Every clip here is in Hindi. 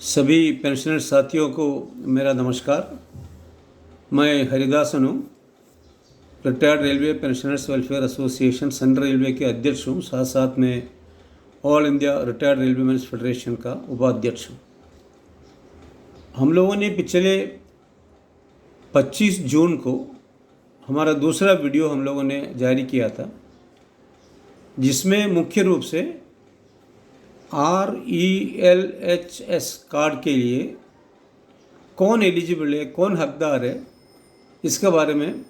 सभी पेंशनर साथियों को मेरा नमस्कार। मैं हरिदासन हूँ, retired railway pensioners welfare association central railway के अध्यक्ष हूँ, साथ साथ में all India retired railway men's federation का उपाध्यक्ष हूँ। हम लोगों ने पिछले 25 जून को हमारा दूसरा वीडियो हम लोगों ने जारी किया था, जिसमें मुख्य रूप से RELHS कार्ड के लिए कौन एलिजिबल है, कौन हकदार है, इसके बारे में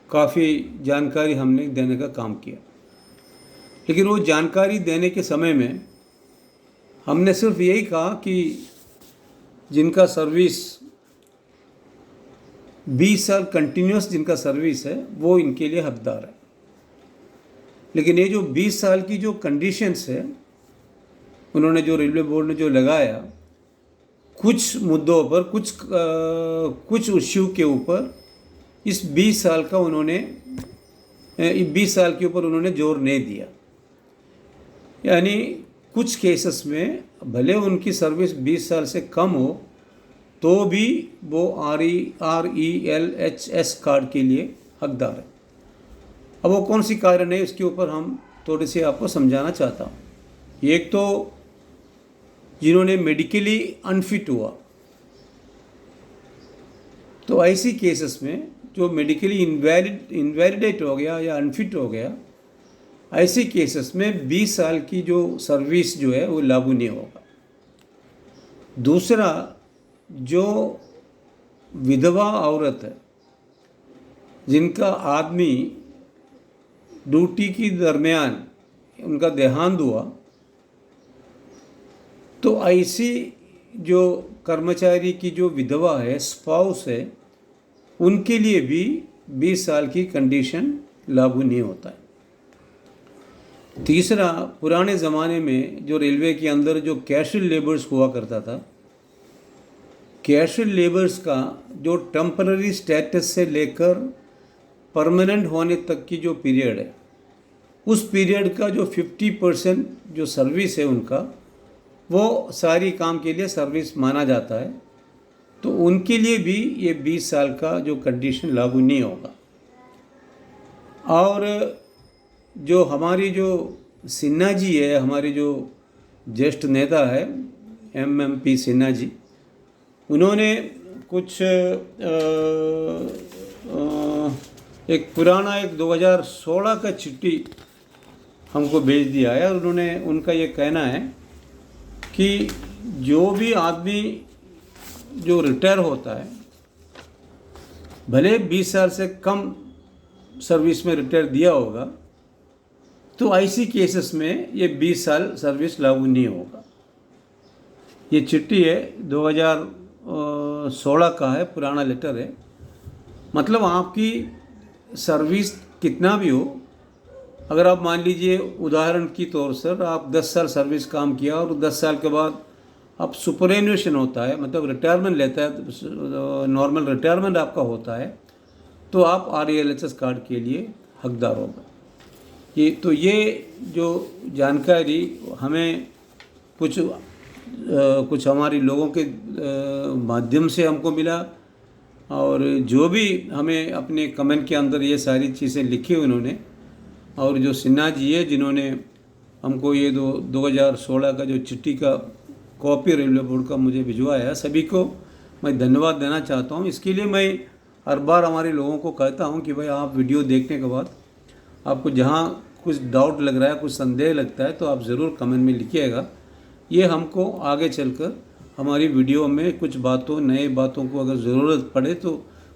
काफ़ी जानकारी हमने देने का काम किया। लेकिन वो जानकारी देने के समय में हमने सिर्फ यही कहा कि जिनका सर्विस 20 साल कंटिन्यूस जिनका सर्विस है वो इनके लिए हकदार है। लेकिन ये जो 20 साल की जो कंडीशंस है, उन्होंने जो रेलवे बोर्ड ने जो लगाया, कुछ मुद्दों पर कुछ इश्यू के ऊपर इस 20 साल का उन्होंने 20 साल के ऊपर उन्होंने जोर नहीं दिया। यानी कुछ केसेस में भले उनकी सर्विस 20 साल से कम हो तो भी वो RELHS कार्ड के लिए हकदार है। अब वो कौन सी कारण है, उसके ऊपर हम थोड़ी सी आपको समझाना चाहता हूँ। एक तो जिन्होंने मेडिकली अनफिट हुआ, तो ऐसी केसेस में जो मेडिकली इनवैलिडेट हो गया या अनफिट हो गया, ऐसे केसेस में 20 साल की जो सर्विस जो है वो लागू नहीं होगा। दूसरा, जो विधवा औरत है जिनका आदमी ड्यूटी के दरमियान उनका देहांत हुआ, तो ऐसी जो कर्मचारी की जो विधवा है, स्पाउस है, उनके लिए भी 20 साल की कंडीशन लागू नहीं होता है। तीसरा, पुराने ज़माने में जो रेलवे के अंदर जो कैशुअल लेबर्स हुआ करता था, कैशुअल लेबर्स का जो टेम्पररी स्टेटस से लेकर परमानेंट होने तक की जो पीरियड है, उस पीरियड का जो 50% जो सर्विस है उनका, वो सारी काम के लिए सर्विस माना जाता है। तो उनके लिए भी ये 20 साल का जो कंडीशन लागू नहीं होगा। और जो हमारी जो सिन्हा जी है, हमारी जो ज्येष्ठ नेता है MMP सिन्हा जी, उन्होंने कुछ एक पुराना 2016 का चिट्ठी हमको भेज दिया है। और उन्होंने उनका ये कहना है कि जो भी आदमी जो रिटायर होता है, भले 20 साल से कम सर्विस में रिटायर दिया होगा, तो ऐसी केसेस में ये 20 साल सर्विस लागू नहीं होगा। ये चिट्ठी है 2016 का है, पुराना लेटर है। मतलब आपकी सर्विस कितना भी हो, अगर आप मान लीजिए उदाहरण की तौर से आप 10 साल सर्विस काम किया और 10 साल के बाद आप सुपरएन्यूएशन होता है, मतलब रिटायरमेंट लेता है, नॉर्मल रिटायरमेंट आपका होता है, तो आप RELHS कार्ड के लिए हकदार होगा। ये जो जानकारी हमें कुछ हमारे लोगों के माध्यम से हमको मिला, और जो भी हमें अपने कमेंट के अंदर ये सारी चीज़ें लिखी उन्होंने, और जो सिन्हा जी है जिन्होंने हमको ये 2016 का जो चिट्ठी का कॉपी रेलवे बोर्ड का मुझे भिजवाया, सभी को मैं धन्यवाद देना चाहता हूँ। इसके लिए मैं हर बार हमारे लोगों को कहता हूँ कि भाई, आप वीडियो देखने के बाद आपको जहाँ कुछ डाउट लग रहा है, कुछ संदेह लगता है, तो आप ज़रूर कमेंट में लिखिएगा। ये हमको आगे चलकर हमारी वीडियो में कुछ नए बातों को अगर ज़रूरत पड़े तो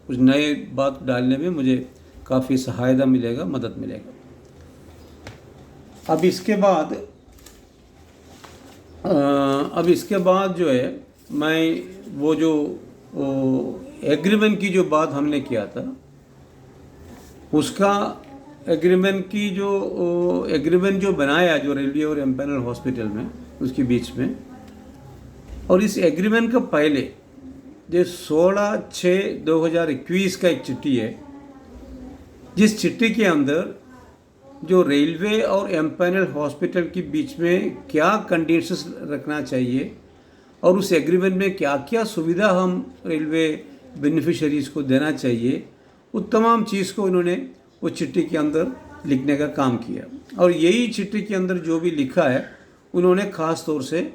कुछ नए बात डालने में मुझे काफ़ी सहायता मिलेगा, मदद मिलेगा। अब इसके बाद जो है, मैं वो जो एग्रीमेंट की जो बात हमने किया था, उसका एग्रीमेंट जो बनाया जो रेलवे और एम्पैनल हॉस्पिटल में, उसके बीच में, और इस एग्रीमेंट का पहले जो 16/6/2021 का एक चिट्ठी है, जिस चिट्ठी के अंदर जो रेलवे और एम्पैनल हॉस्पिटल के बीच में क्या कंडीशंस रखना चाहिए और उस एग्रीमेंट में क्या क्या सुविधा हम रेलवे बेनिफिशरीज़ को देना चाहिए, वो तमाम चीज़ को उन्होंने वो चिट्ठी के अंदर लिखने का काम किया। और यही चिट्ठी के अंदर जो भी लिखा है उन्होंने ख़ास तौर से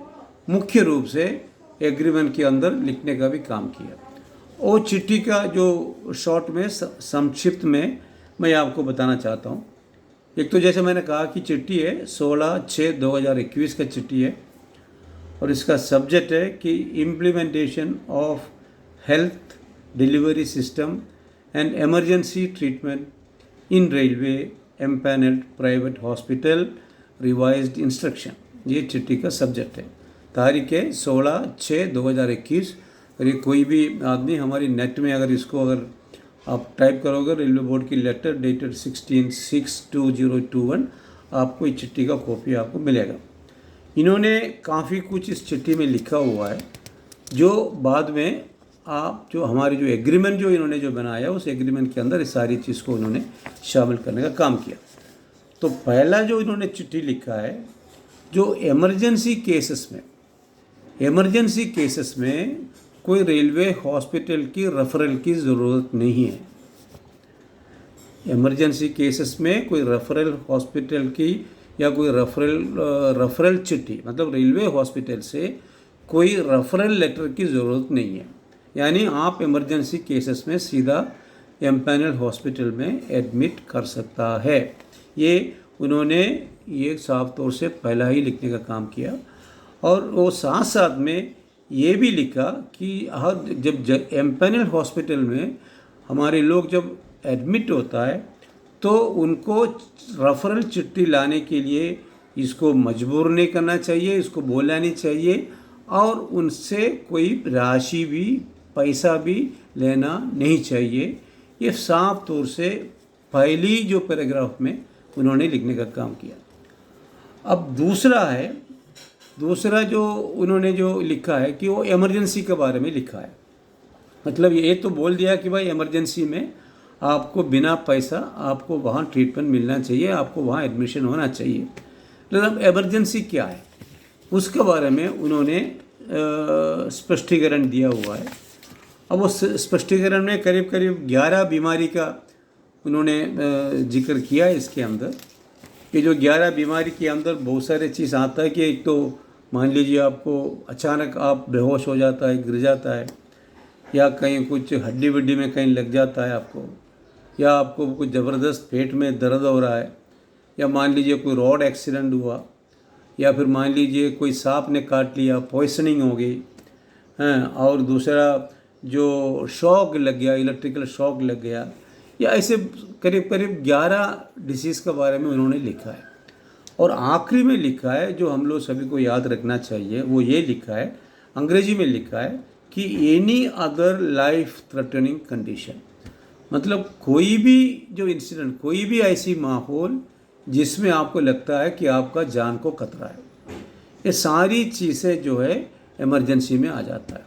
मुख्य रूप से एग्रीमेंट के अंदर लिखने का भी काम किया। वो चिट्ठी का जो शॉर्ट में संक्षिप्त में मैं आपको बताना चाहता हूँ। एक तो जैसे मैंने कहा कि चिट्ठी है 16/6/2021 का चिट्ठी है और इसका सब्जेक्ट है कि implementation of health delivery system and emergency treatment in railway empanelled private hospital revised instruction, ये चिट्ठी का सब्जेक्ट है। तारीख है 16/6/2021। और ये कोई भी आदमी हमारी नेट में अगर इसको अगर आप टाइप करोगे रेलवे बोर्ड की लेटर डेटेड 16/6/2021, आपको इस चिट्ठी का कॉपी आपको मिलेगा। इन्होंने काफ़ी कुछ इस चिट्ठी में लिखा हुआ है जो बाद में आप जो हमारी जो एग्रीमेंट जो इन्होंने जो बनाया उस एग्रीमेंट के अंदर इस सारी चीज़ को उन्होंने शामिल करने का काम किया। तो पहला जो इन्होंने चिट्ठी लिखा है, जो इमरजेंसी केसेस में कोई रेलवे हॉस्पिटल की रेफरल की ज़रूरत नहीं है। इमरजेंसी केसेस में कोई रेफरल हॉस्पिटल की या कोई रेफरल चिट्ठी, मतलब रेलवे हॉस्पिटल से कोई रेफरल लेटर की ज़रूरत नहीं है। यानी आप इमरजेंसी केसेस में सीधा एम्पैनल हॉस्पिटल में एडमिट कर सकता है। ये उन्होंने ये साफ तौर से पहला ही लिखने का काम किया। और वो साथ साथ में ये भी लिखा कि हर जब एम्पैनल हॉस्पिटल में हमारे लोग जब एडमिट होता है तो उनको रेफरल चिट्ठी लाने के लिए इसको मजबूर नहीं करना चाहिए, इसको बोलना नहीं चाहिए और उनसे कोई राशि भी पैसा भी लेना नहीं चाहिए। ये साफ तौर से पहली जो पैराग्राफ में उन्होंने लिखने का काम किया। अब दूसरा जो उन्होंने जो लिखा है कि वो इमरजेंसी के बारे में लिखा है। मतलब ये तो बोल दिया कि भाई इमरजेंसी में आपको बिना पैसा आपको वहाँ ट्रीटमेंट मिलना चाहिए, आपको वहाँ एडमिशन होना चाहिए। मतलब इमरजेंसी क्या है उसके बारे में उन्होंने स्पष्टीकरण दिया हुआ है। अब वो स्पष्टीकरण में करीब करीब 11 बीमारी का उन्होंने जिक्र किया है इसके अंदर। कि जो 11 बीमारी के अंदर बहुत सारे चीज़ आता है कि एक तो मान लीजिए आपको अचानक आप बेहोश हो जाता है, गिर जाता है, या कहीं कुछ हड्डी वड्डी में कहीं लग जाता है आपको, या आपको कुछ ज़बरदस्त पेट में दर्द हो रहा है, या मान लीजिए कोई रोड एक्सीडेंट हुआ, या फिर मान लीजिए कोई सांप ने काट लिया, पॉइजनिंग हो गई हैं, और दूसरा जो शॉक लग गया, इलेक्ट्रिकल शॉक लग गया, या ऐसे करीब करीब 11 डिसीज़ के बारे में उन्होंने लिखा है। और आखिरी में लिखा है जो हम लोग सभी को याद रखना चाहिए, वो ये लिखा है, अंग्रेजी में लिखा है कि any other life threatening condition, मतलब कोई भी जो इंसिडेंट, कोई भी ऐसी माहौल जिसमें आपको लगता है कि आपका जान को खतरा है, ये सारी चीज़ें जो है इमरजेंसी में आ जाता है।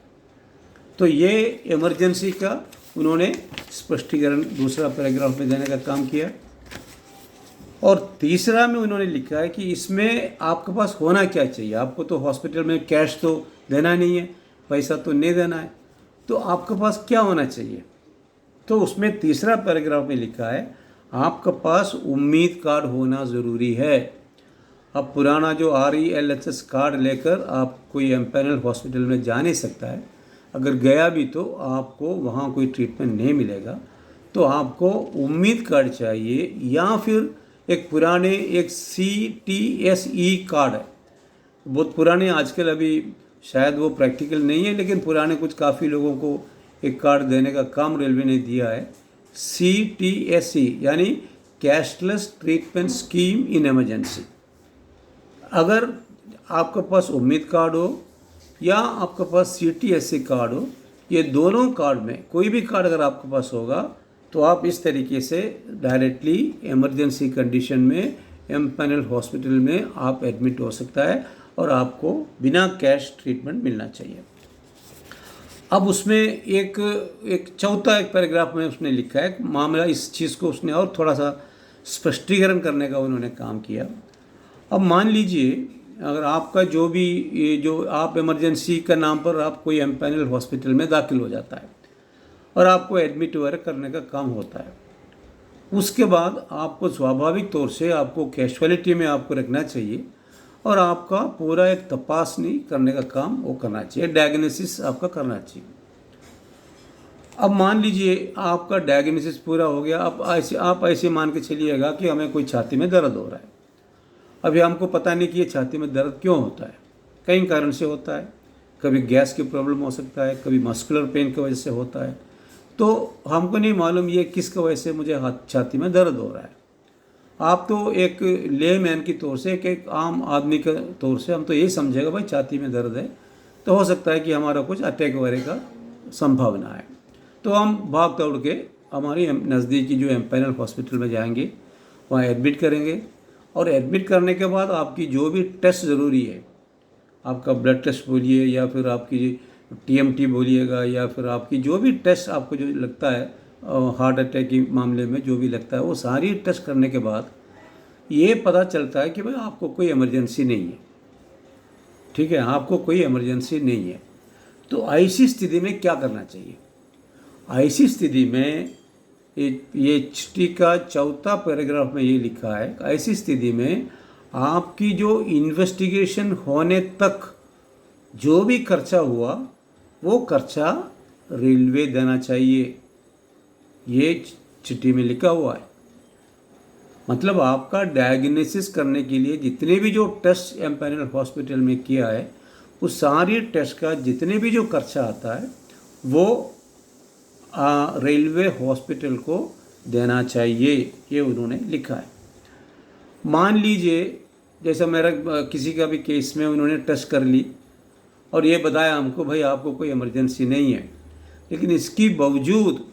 तो ये इमरजेंसी का उन्होंने स्पष्टीकरण दूसरा पैराग्राफ में देने का काम किया। और तीसरा में उन्होंने लिखा है कि इसमें आपके पास होना क्या चाहिए। आपको तो हॉस्पिटल में कैश तो देना नहीं है, पैसा तो नहीं देना है, तो आपके पास क्या होना चाहिए। तो उसमें तीसरा पैराग्राफ में लिखा है आपके पास उम्मीद कार्ड होना ज़रूरी है। अब पुराना जो RELHS कार्ड लेकर आप कोई एम्पैनल हॉस्पिटल में जा नहीं सकता है, अगर गया भी तो आपको वहाँ कोई ट्रीटमेंट नहीं मिलेगा। तो आपको उम्मीद कार्ड चाहिए, या फिर एक CTSE कार्ड है, बहुत पुराने, आजकल अभी शायद वो प्रैक्टिकल नहीं है, लेकिन पुराने कुछ काफ़ी लोगों को एक कार्ड देने का काम रेलवे ने दिया है। CTSE यानी cashless treatment scheme in emergency. अगर आपके पास उम्मीद कार्ड हो या आपके पास CTSE कार्ड हो, ये दोनों कार्ड में कोई भी कार्ड अगर आपके पास होगा तो आप इस तरीके से डायरेक्टली इमरजेंसी कंडीशन में एम्पैनल हॉस्पिटल में आप एडमिट हो सकता है और आपको बिना कैश ट्रीटमेंट मिलना चाहिए। अब उसमें एक चौथा पैराग्राफ में उसने लिखा है मामला, इस चीज़ को उसने और थोड़ा सा स्पष्टीकरण करने का उन्होंने काम किया। अब मान लीजिए अगर आपका जो भी ये जो आप इमरजेंसी का नाम पर आप कोई एमपैनल हॉस्पिटल में दाखिल हो जाता है और आपको एडमिट वगैरह करने का काम होता है, उसके बाद आपको स्वाभाविक तौर से आपको कैजुअलिटी में आपको रखना चाहिए और आपका पूरा एक तपासनी करने का काम वो करना चाहिए, डायग्नोसिस आपका करना चाहिए। अब मान लीजिए आपका डायग्नोसिस पूरा हो गया, अब आप ऐसे मान के चलिएगा कि हमें कोई छाती में दर्द हो रहा है। अभी हमको पता नहीं कि ये छाती में दर्द क्यों होता है, कई कारण से होता है, कभी गैस की प्रॉब्लम हो सकता है, कभी मस्कुलर पेन की वजह से होता है, तो हमको नहीं मालूम ये किस वजह से मुझे छाती में दर्द हो रहा है। आप तो एक लेमैन की तौर से एक आम आदमी के तौर से हम तो यही समझेगा भाई छाती में दर्द है, तो हो सकता है कि हमारा कुछ अटैक वगैरह का संभावना है, तो हम भाग दौड़ के हमारी नज़दीकी जो एमपैनल हॉस्पिटल में जाएंगे, वहाँ एडमिट करेंगे और एडमिट करने के बाद आपकी जो भी टेस्ट ज़रूरी है, आपका ब्लड टेस्ट बोलिए या फिर आपकी टीएमटी बोलिएगा या फिर आपकी जो भी टेस्ट आपको जो लगता है हार्ट अटैक के मामले में जो भी लगता है, वो सारी टेस्ट करने के बाद ये पता चलता है कि भाई आपको कोई इमरजेंसी नहीं है। ठीक है, आपको कोई इमरजेंसी नहीं है। तो ऐसी स्थिति में क्या करना चाहिए? ऐसी स्थिति में ये चिट्ठी का चौथा पैराग्राफ में ये लिखा है, ऐसी स्थिति में आपकी जो इन्वेस्टिगेशन होने तक जो भी खर्चा हुआ वो खर्चा रेलवे देना चाहिए, ये चिट्ठी में लिखा हुआ है। मतलब आपका डायग्नोसिस करने के लिए जितने भी जो टेस्ट एमपैनल हॉस्पिटल में किया है, उस सारी टेस्ट का जितने भी जो खर्चा आता है वो रेलवे हॉस्पिटल को देना चाहिए, ये उन्होंने लिखा है। मान लीजिए जैसा मेरा किसी का भी केस में उन्होंने टेस्ट कर ली और ये बताया हमको भाई आपको कोई इमरजेंसी नहीं है, लेकिन इसकी बावजूद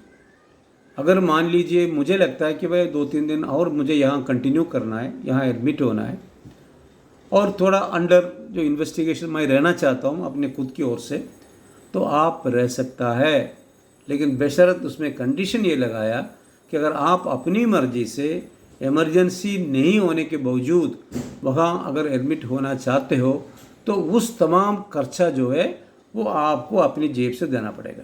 अगर मान लीजिए मुझे लगता है कि भाई 2-3 दिन और मुझे यहाँ कंटिन्यू करना है, यहाँ एडमिट होना है और थोड़ा अंडर जो इन्वेस्टिगेशन मैं रहना चाहता हूँ अपने खुद की ओर से, तो आप रह सकता है, लेकिन बेशर्त उसमें कंडीशन ये लगाया कि अगर आप अपनी मर्जी से इमरजेंसी नहीं होने के बावजूद वहाँ अगर एडमिट होना चाहते हो तो उस तमाम खर्चा जो है वो आपको अपनी जेब से देना पड़ेगा।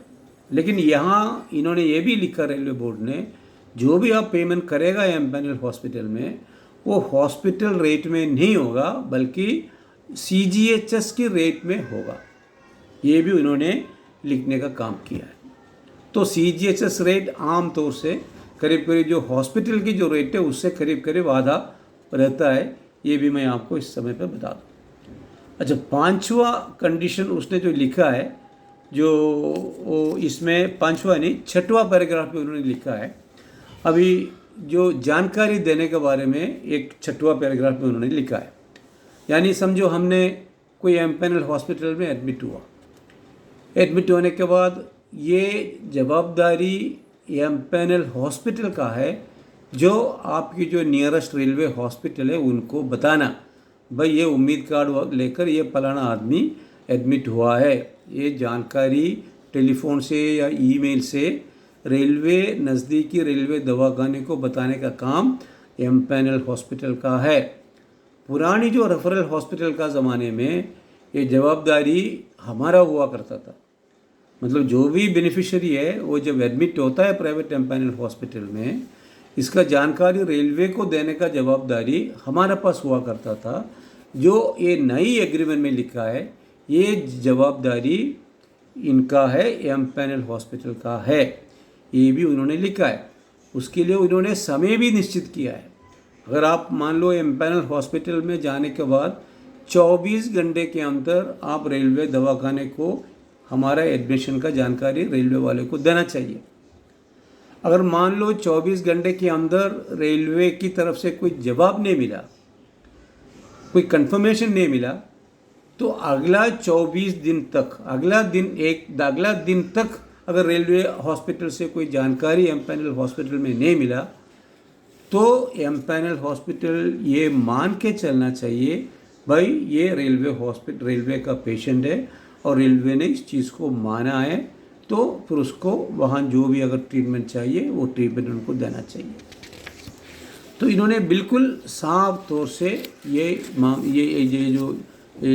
लेकिन यहाँ इन्होंने ये भी लिखा रेलवे बोर्ड ने, जो भी आप पेमेंट करेगा एमपैनल हॉस्पिटल में वो हॉस्पिटल रेट में नहीं होगा बल्कि CGHS की रेट में होगा, ये भी उन्होंने लिखने का काम किया है। तो CGHS रेट आम तौर से करीब करीब जो हॉस्पिटल की जो रेट है उससे करीब करीब आधा रहता है, ये भी मैं आपको इस समय पे बता दूँ। अच्छा, 5वां कंडीशन उसने जो लिखा है, जो इसमें 5वां नहीं 6वां पैराग्राफ में उन्होंने लिखा है, अभी जो जानकारी देने के बारे में एक 6वां पैराग्राफ में उन्होंने लिखा है। यानी समझो हमने कोई एमपैनल हॉस्पिटल में एडमिट हुआ, एडमिट होने के बाद ये जवाबदारी एमपैनल हॉस्पिटल का है, जो आपकी जो नियरेस्ट रेलवे हॉस्पिटल है उनको बताना भाई ये उम्मीद कार्ड लेकर ये फलाना आदमी एडमिट हुआ है। ये जानकारी टेलीफोन से या ईमेल से रेलवे नज़दीकी रेलवे दवाखाने को बताने का काम एमपैनल हॉस्पिटल का है। पुरानी जो रेफरल हॉस्पिटल का ज़माने में ये जवाबदारी हमारा हुआ करता था, मतलब जो भी बेनिफिशियरी है वो जब एडमिट होता है प्राइवेट एमपैनल हॉस्पिटल में, इसका जानकारी रेलवे को देने का जवाबदारी हमारे पास हुआ करता था। जो ये नई एग्रीमेंट में लिखा है ये जवाबदारी इनका है, एमपैनल हॉस्पिटल का है, ये भी उन्होंने लिखा है। उसके लिए उन्होंने समय भी निश्चित किया है। अगर आप मान लो एमपैनल हॉस्पिटल में जाने के बाद 24 घंटे के अंदर आप रेलवे दवाखाने को हमारा एडमिशन का जानकारी रेलवे वाले को देना चाहिए। अगर मान लो 24 घंटे के अंदर रेलवे की तरफ से कोई जवाब नहीं मिला, कोई कंफर्मेशन नहीं मिला, तो अगला 24 दिन तक, अगला दिन तक अगर रेलवे हॉस्पिटल से कोई जानकारी एमपैनल हॉस्पिटल में नहीं मिला तो एमपैनल हॉस्पिटल ये मान के चलना चाहिए भाई ये रेलवे का पेशेंट है और रेलवे ने इस चीज़ को माना है, तो फिर उसको वहाँ जो भी अगर ट्रीटमेंट चाहिए वो ट्रीटमेंट उनको देना चाहिए। तो इन्होंने बिल्कुल साफ तौर से ये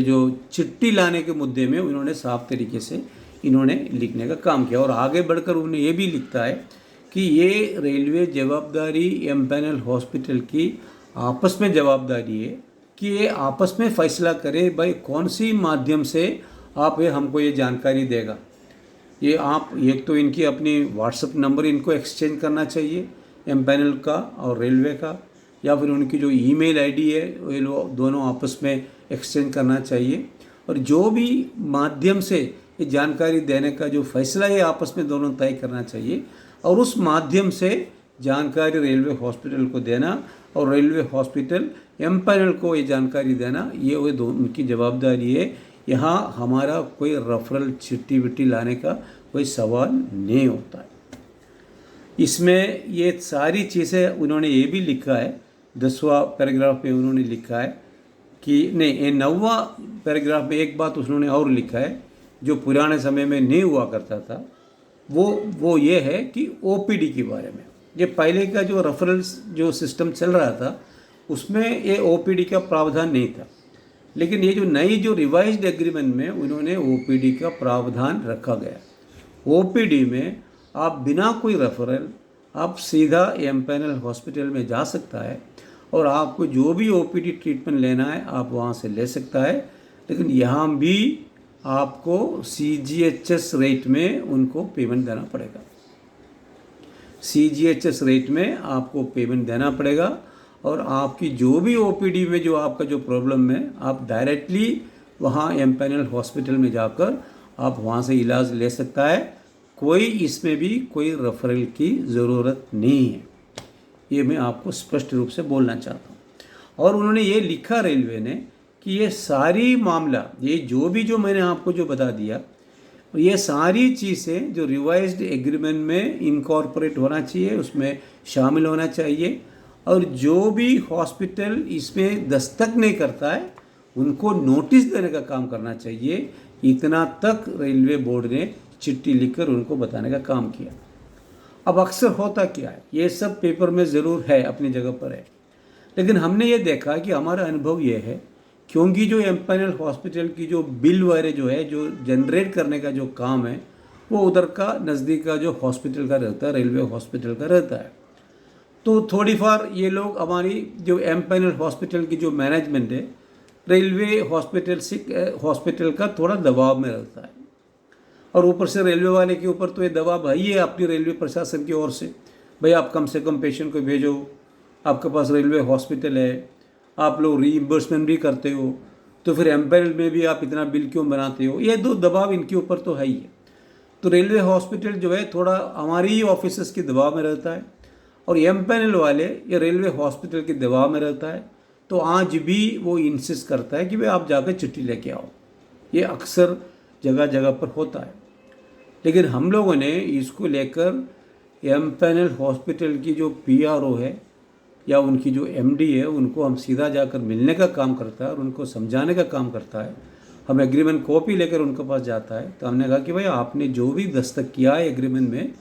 जो चिट्ठी लाने के मुद्दे में उन्होंने साफ तरीके से इन्होंने लिखने का काम किया। और आगे बढ़कर उन्होंने ये भी लिखता है कि ये रेलवे जवाबदारी एम्पैनल हॉस्पिटल की आपस में जवाबदारी है कि ये आपस में फैसला करे भाई कौन सी माध्यम से आप ये हमको ये जानकारी देगा। ये आप एक तो इनकी अपनी व्हाट्सएप नंबर इनको एक्सचेंज करना चाहिए एम्पैनल का और रेलवे का, या फिर उनकी जो ईमेल आईडी है ये लोग दोनों आपस में एक्सचेंज करना चाहिए। और जो भी माध्यम से ये जानकारी देने का जो फैसला है आपस में दोनों तय करना चाहिए, और उस माध्यम से जानकारी रेलवे हॉस्पिटल को देना और रेलवे हॉस्पिटल एम्पैनल को ये जानकारी देना, ये वो उनकी जवाबदारी है। यहाँ हमारा कोई रेफरल चिट्ठी विट्ठी लाने का कोई सवाल नहीं होता है। इसमें ये सारी चीज़ें उन्होंने ये भी लिखा है, 10वां पैराग्राफ में उन्होंने लिखा है कि नहीं, ये 9वां पैराग्राफ में एक बात उन्होंने और लिखा है जो पुराने समय में नहीं हुआ करता था, वो ये है कि ओपीडी के बारे में। ये पहले का जो रेफरल्स जो सिस्टम चल रहा था उसमें ये ओपीडी का प्रावधान नहीं था, लेकिन ये जो नई जो रिवाइज्ड एग्रीमेंट में उन्होंने ओपीडी का प्रावधान रखा गया। ओपीडी में आप बिना कोई रेफरल आप सीधा एम्पैनल हॉस्पिटल में जा सकता है और आपको जो भी ओपीडी ट्रीटमेंट लेना है आप वहाँ से ले सकता है, लेकिन यहाँ भी आपको CGHS रेट में उनको पेमेंट देना पड़ेगा। CGHS रेट में आपको पेमेंट देना पड़ेगा और आपकी जो भी ओपीडी में जो आपका जो प्रॉब्लम है आप डायरेक्टली वहाँ एम्पैनल हॉस्पिटल में जाकर आप वहाँ से इलाज ले सकता है। कोई इसमें भी कोई रेफरल की ज़रूरत नहीं है, ये मैं आपको स्पष्ट रूप से बोलना चाहता हूँ। और उन्होंने ये लिखा रेलवे ने कि ये सारी मामला, ये जो भी जो मैंने आपको जो बता दिया, ये सारी चीज़ें जो रिवाइज्ड एग्रीमेंट में इनकॉर्पोरेट होना चाहिए, उसमें शामिल होना चाहिए। और जो भी हॉस्पिटल इसमें दस्तक नहीं करता है उनको नोटिस देने का काम करना चाहिए। इतना तक रेलवे बोर्ड ने चिट्ठी लिखकर उनको बताने का काम किया। अब अक्सर होता क्या है, ये सब पेपर में ज़रूर है, अपनी जगह पर है, लेकिन हमने ये देखा कि हमारा अनुभव ये है, क्योंकि जो एम्पैनल हॉस्पिटल की जो बिल वगैरह जो है जो जनरेट करने का जो काम है वो उधर का नज़दीक का जो हॉस्पिटल का रहता है, रेलवे हॉस्पिटल का रहता है। तो थोड़ी फार ये लोग हमारी जो एम्पैनल हॉस्पिटल की जो मैनेजमेंट है रेलवे हॉस्पिटल का थोड़ा दबाव में रहता है, और ऊपर से रेलवे वाले के ऊपर तो ये दबाव है ही है अपनी रेलवे प्रशासन की ओर से, भाई आप कम से कम पेशेंट को भेजो, आपके पास रेलवे हॉस्पिटल है, आप लोग रीइंबर्समेंट भी करते हो, तो फिर एम्पैनल में भी आप इतना बिल क्यों बनाते हो। ये दो दबाव इनके ऊपर तो है ही है। तो रेलवे हॉस्पिटल जो है थोड़ा हमारी ही ऑफिसर्स के दबाव में रहता है, और एम्पैनल वाले ये रेलवे हॉस्पिटल के दबाव में रहता है। तो आज भी वो इंसिस्ट करता है कि भाई आप जाकर चिट्ठी लेके आओ। ये अक्सर जगह जगह पर होता है, लेकिन हम लोगों ने इसको लेकर एम्पैनल हॉस्पिटल की जो PRO है या उनकी जो MD है उनको हम सीधा जाकर मिलने का काम करता है और उनको समझाने का काम करता है। हम एग्रीमेंट कॉपी लेकर उनके पास जाता है, तो हमने कहा कि भाई आपने जो भी दस्तक किया है एग्रीमेंट में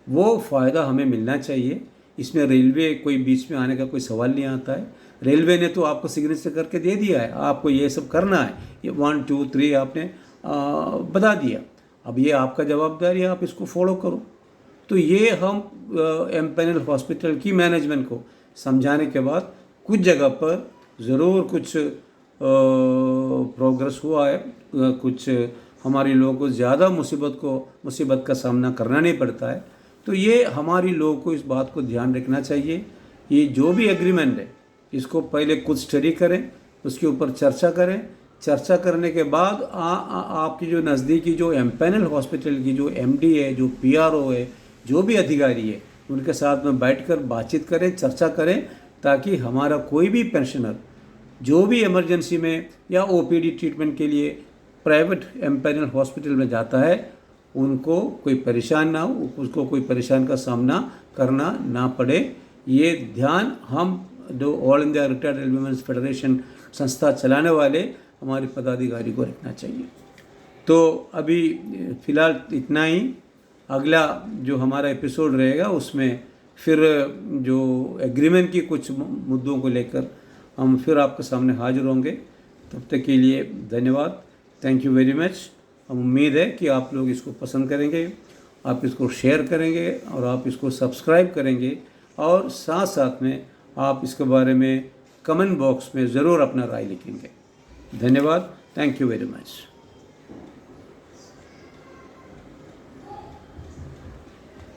वो फ़ायदा हमें मिलना चाहिए, इसमें रेलवे कोई बीच में आने का कोई सवाल नहीं आता है। रेलवे ने तो आपको सिग्नेचर करके दे दिया है, आपको ये सब करना है, ये 1 2 3 आपने बता दिया, अब ये आपका जवाबदारी है, आप इसको फॉलो करो। तो ये हम एम्पैनल हॉस्पिटल की मैनेजमेंट को समझाने के बाद कुछ जगह पर ज़रूर कुछ प्रोग्रेस हुआ है, कुछ हमारे लोगों को ज़्यादा मुसीबत का सामना करना नहीं पड़ता है। तो ये हमारी लोगों को इस बात को ध्यान रखना चाहिए, ये जो भी एग्रीमेंट है इसको पहले खुद स्टडी करें, उसके ऊपर चर्चा करें। चर्चा करने के बाद आपकी जो नज़दीकी जो एम्पैनल हॉस्पिटल की जो MD है, जो PRO है, जो भी अधिकारी है, उनके साथ में बैठकर बातचीत करें, चर्चा करें, ताकि हमारा कोई भी पेंशनर जो भी इमरजेंसी में या OPD ट्रीटमेंट के लिए प्राइवेट एम्पैनल हॉस्पिटल में जाता है उनको कोई परेशान ना हो, उसको कोई परेशान का सामना करना ना पड़े। ये ध्यान हम जो all India retired railwaymen's federation संस्था चलाने वाले हमारे पदाधिकारी को रखना चाहिए। तो अभी फ़िलहाल इतना ही। अगला जो हमारा एपिसोड रहेगा उसमें फिर जो एग्रीमेंट की कुछ मुद्दों को लेकर हम फिर आपके सामने हाजिर होंगे। तब तक के लिए धन्यवाद, थैंक यू वेरी मच। हम उम्मीद है कि आप लोग इसको पसंद करेंगे, आप इसको शेयर करेंगे और आप इसको सब्सक्राइब करेंगे, और साथ साथ में आप इसके बारे में कमेंट बॉक्स में ज़रूर अपना राय लिखेंगे। धन्यवाद, थैंक यू वेरी मच।